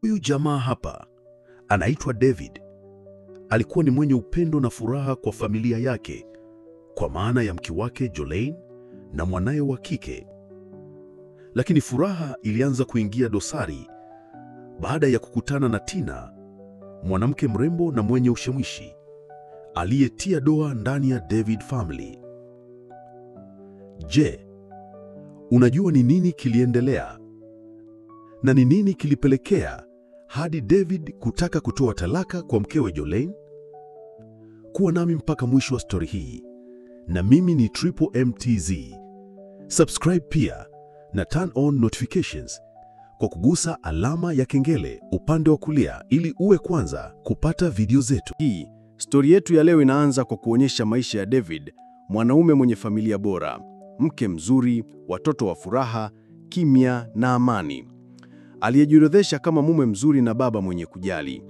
Huyu jamaa hapa anaitwa David. Alikuwa ni mwenye upendo na furaha kwa familia yake, kwa maana ya mke wake Jolene na mwanaye wa kike. Lakini furaha ilianza kuingia dosari baada ya kukutana na Tina, mwanamke mrembo na mwenye ushawishi aliyetia doa ndani ya David family. Je, unajua ni nini kiliendelea? Na ni nini kilipelekea hadi David kutaka kutoa talaka kwa mkewe Jolene? Kuwa nami mpaka mwisho wa story hii. Na mimi ni Triple MTZ. Subscribe pia na turn on notifications kwa kugusa alama ya kengele upande wa kulia ili uwe kwanza kupata video zetu. Stori yetu ya leo inaanza kwa kuonyesha maisha ya David, mwanaume mwenye familia bora, mke mzuri, watoto wa furaha, kimya na amani. Aliyejiorodhesha kama mume mzuri na baba mwenye kujali.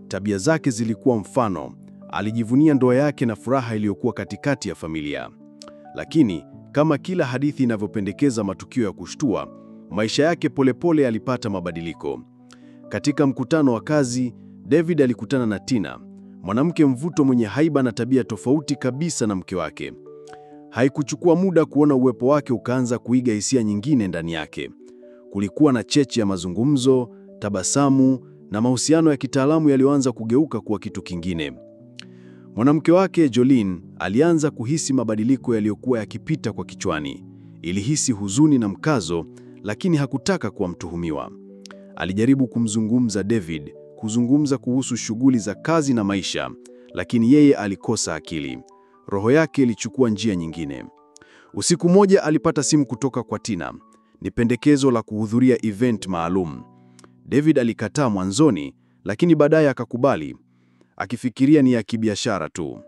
Tabia zake zilikuwa mfano. Alijivunia ndoa yake na furaha iliyokuwa katikati ya familia. Lakini kama kila hadithi inavyopendekeza matukio ya kushtua, maisha yake polepole yalipata mabadiliko. Katika mkutano wa kazi, David alikutana na Tina, mwanamke mvuto mwenye haiba na tabia tofauti kabisa na mke wake. Haikuchukua muda kuona uwepo wake ukaanza kuiga hisia nyingine ndani yake. Kulikuwa na cheche ya mazungumzo, tabasamu na mahusiano ya kitaalamu yaliyoanza kugeuka kuwa kitu kingine. Mwanamke wake Jolene alianza kuhisi mabadiliko yaliyokuwa yakipita kwa kichwani. Ilihisi huzuni na mkazo, lakini hakutaka kuwa mtuhumiwa. Alijaribu kumzungumza David, kuzungumza kuhusu shughuli za kazi na maisha, lakini yeye alikosa akili. Roho yake ilichukua njia nyingine. Usiku mmoja alipata simu kutoka kwa Tina. Ni pendekezo la kuhudhuria event maalum. David alikataa mwanzoni, lakini baadaye akakubali, akifikiria ni ya kibiashara tu.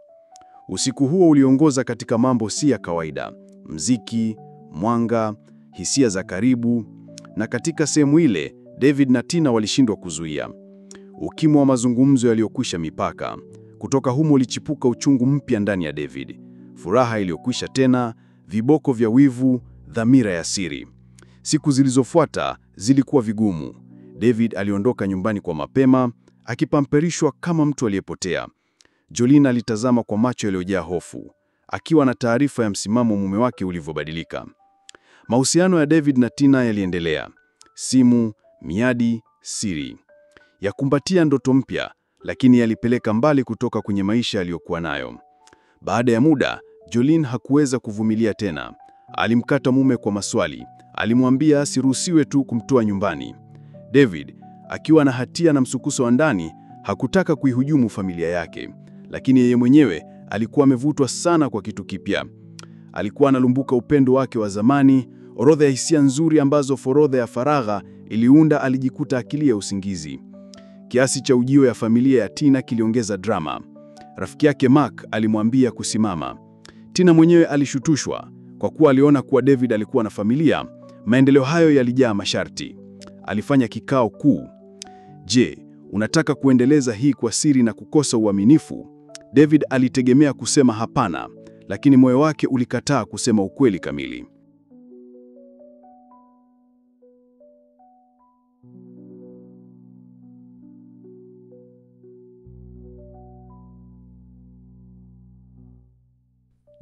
Usiku huo uliongoza katika mambo si ya kawaida: mziki, mwanga, hisia za karibu, na katika sehemu ile David na Tina walishindwa kuzuia ukimya wa mazungumzo yaliyokwisha mipaka. Kutoka humo ulichipuka uchungu mpya ndani ya David, furaha iliyokwisha tena, viboko vya wivu, dhamira ya siri. Siku zilizofuata zilikuwa vigumu. David aliondoka nyumbani kwa mapema, akipamperishwa kama mtu aliyepotea. Jolene alitazama kwa macho yaliyojaa hofu, akiwa na taarifa ya msimamo mume wake ulivyobadilika. Mahusiano ya David na Tina yaliendelea. Simu, miadi, siri. Yakumbatia ndoto mpya, lakini yalipeleka mbali kutoka kwenye maisha aliyokuwa nayo. Baada ya muda, Jolene hakuweza kuvumilia tena. Alimkata mume kwa maswali. Alimwambia asiruhusiwe tu kumtoa nyumbani. David, akiwa na hatia na msukuso wa ndani, hakutaka kuihujumu familia yake, lakini yeye mwenyewe alikuwa amevutwa sana kwa kitu kipya. Alikuwa analumbuka upendo wake wa zamani, orodha ya hisia nzuri ambazo forodha ya faragha iliunda. Alijikuta akilia usingizi. Kiasi cha ujio ya familia ya Tina kiliongeza drama. Rafiki yake Mark alimwambia kusimama. Tina mwenyewe alishutushwa kwa kuwa aliona kuwa David alikuwa na familia. Maendeleo hayo yalijaa masharti. Alifanya kikao kuu. Je, unataka kuendeleza hii kwa siri na kukosa uaminifu? David alitegemea kusema hapana, lakini moyo wake ulikataa kusema ukweli kamili.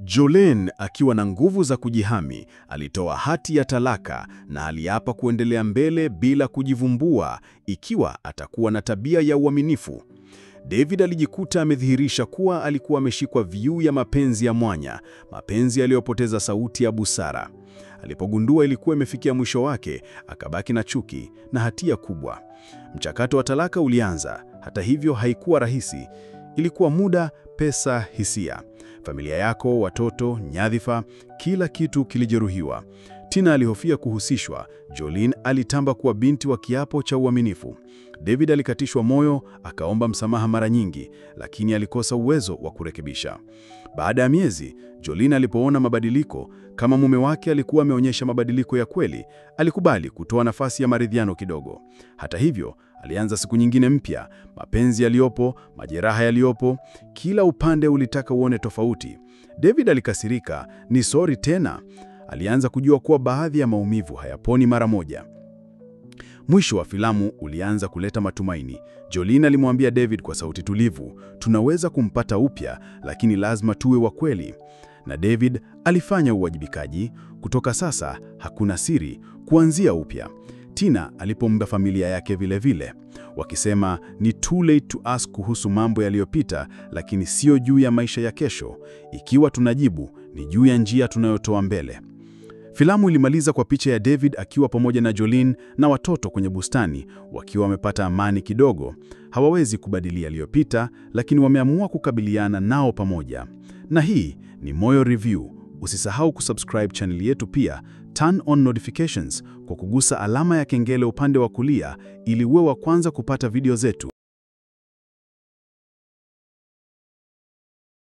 Jolene, akiwa na nguvu za kujihami, alitoa hati ya talaka na aliapa kuendelea mbele bila kujivumbua ikiwa atakuwa na tabia ya uaminifu. David alijikuta amedhihirisha kuwa alikuwa ameshikwa viu ya mapenzi ya mwanya, mapenzi yaliyopoteza sauti ya busara. Alipogundua ilikuwa imefikia mwisho wake, akabaki na chuki na hatia kubwa. Mchakato wa talaka ulianza. Hata hivyo haikuwa rahisi. Ilikuwa muda, pesa, hisia. Familia yako, watoto, nyadhifa, kila kitu kilijeruhiwa. Tina alihofia kuhusishwa. Jolene alitamba kuwa binti wa kiapo cha uaminifu. David alikatishwa moyo, akaomba msamaha mara nyingi, lakini alikosa uwezo wa kurekebisha. Baada ya miezi, Jolene alipoona mabadiliko, kama mume wake alikuwa ameonyesha mabadiliko ya kweli, alikubali kutoa nafasi ya maridhiano kidogo. Hata hivyo, alianza siku nyingine mpya, mapenzi yaliyopo, majeraha yaliyopo, kila upande ulitaka uone tofauti. David alikasirika, ni sorry tena. Alianza kujua kuwa baadhi ya maumivu hayaponi mara moja. Mwisho wa filamu ulianza kuleta matumaini. Jolene alimwambia David kwa sauti tulivu, tunaweza kumpata upya, lakini lazima tuwe wa kweli. Na David alifanya uwajibikaji. Kutoka sasa hakuna siri, kuanzia upya. Tina alipomba familia yake vile, wakisema ni too late to ask kuhusu mambo yaliyopita, lakini sio juu ya maisha ya kesho. Ikiwa tunajibu, ni juu ya njia tunayotoa mbele. Filamu ilimaliza kwa picha ya David akiwa pamoja na Jolene na watoto kwenye bustani, wakiwa wamepata amani kidogo. Hawawezi kubadilia yaliyopita, lakini wameamua kukabiliana nao pamoja. Na hii ni Moyo Review. Usisahau kusubscribe channel yetu, pia turn on notifications kwa kugusa alama ya kengele upande wa kulia ili uwe wa kwanza kupata video zetu.